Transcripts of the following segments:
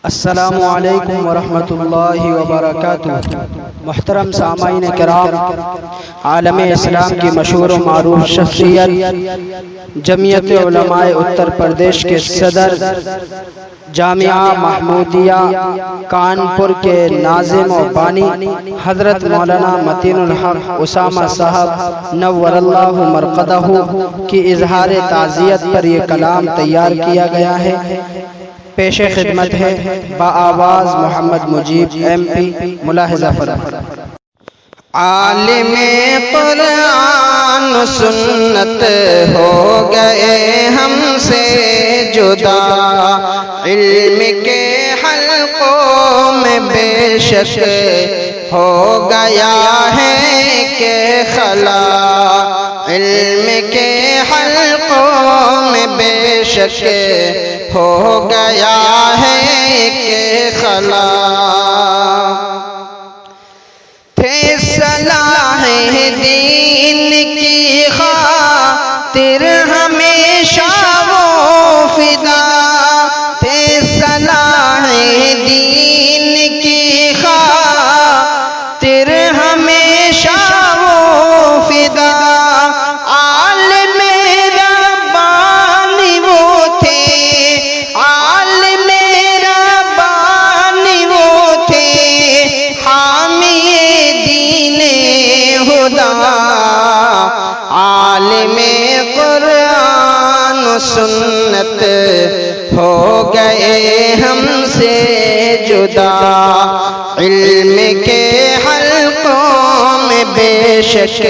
السلام علیکم ورحمۃ اللہ وبرکاتہ۔ محترم سامعین کرام، عالم اسلام کی مشہور و معروف شخصیت جمعیت علماء اتر پردیش کے صدر، جامعہ محمودیہ کانپور کے ناظم و بانی حضرت مولانا متین الحق اسامہ صاحب نور اللہ مرقدہ کی اظہار تعزیت پر یہ کلام تیار کیا گیا ہے۔ پیش خدمت ہے بآواز محمد مجیب ایم پی، ملاحظہ فرمائیں۔ عالم قرآن و سنت ہو گئے ہم سے جدا، علم کے حلقوں میں بے شک ہو گیا ہے کہ خلا، علم کے حلقوں میں بے شک ہو گیا ہے کہ خلا، تھے صلاح دین کی خاطر ہمیشہ وہ فدا، تھے صلاح دین کی خاطر ہمیشہ وہ فدا، عالم قرآن و سنت ہو گئے ہم سے جدا، علم کے حلقوں میں بے شک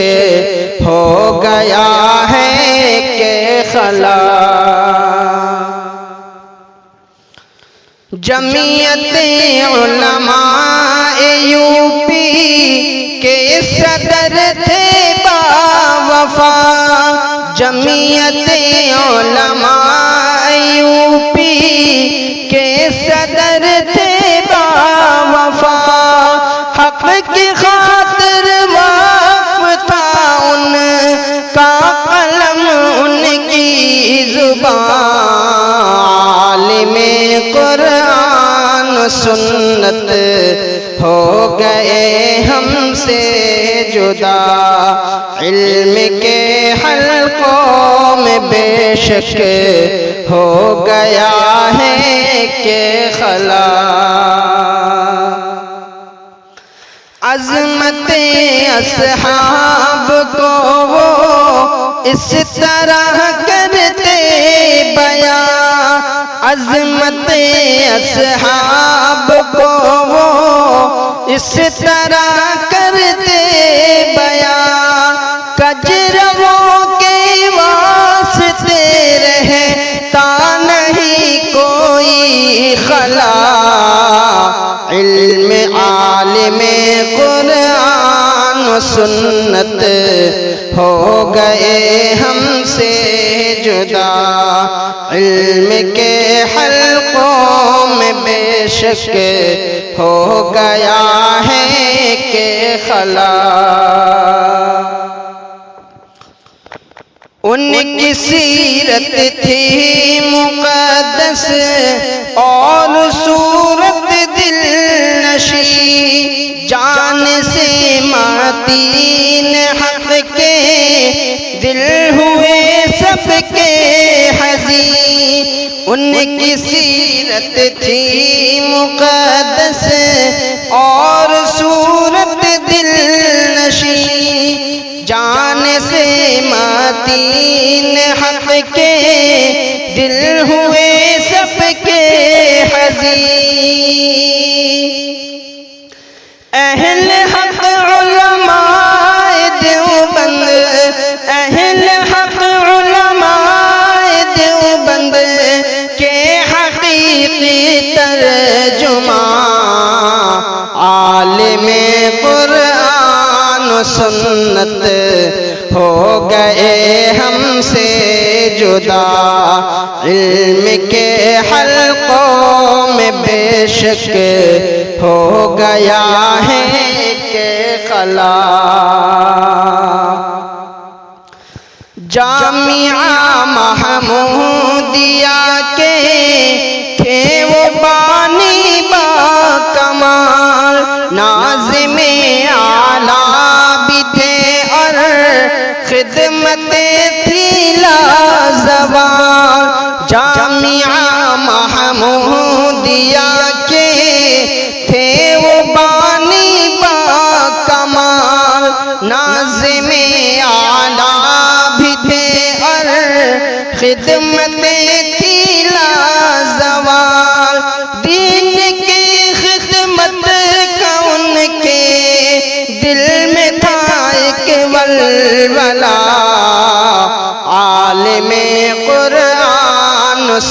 ہو گیا ہے کہ خلا، جمعیت علماء یو پی کے صدر تھے باوفا، جمعیت علماء یو پی کے صدر تھے باوفا، حق کی خاطر وقف تھا ان کا قلم ان کی زبان، عالم قرآن و سنت ہو گئے ہم سے جدا، علم کے حلقوں میں بے شک ہو گیا ہے کہ خلا، عظمت اصحاب کو وہ اس طرح کرتے بیان، عظمت اصحاب کو وہ اس طرح کرتے بیان، کجروں کے واسطے رہتا نہیں کوئی خلا، علم عالم قرآن و سنت ہو گئے ہم سے جدا، علم کے حلقوں میں بے شک ہو گیا ہے کہ خلا، ان کی سیرت تھی مقدس اور صورت دل نشی، جان سے متین حق کے دل ہوئے سب کے حزین، ان کی سیرت تھی مقدس اور صورت دل نشی، جان سے متین حق کے دل ہوئے سب کے حزین، اہل حق علماء دیوبند، اہل حق علماء دیوبند کے حقیقی ترجمہ، عالم قرآن و سنت ہو گئے ہم سے جدا، علم کے حلقوں میں بے شک ہو گیا ہے کہ خلا، جامعہ محمودیہ کے تھے وہ بانی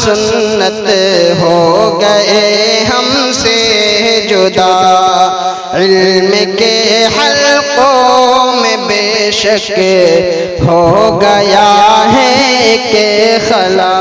سنت ہو گئے ہم سے جدا، علم کے حلقوں میں بے شک ہو گیا ہے کہ خلا۔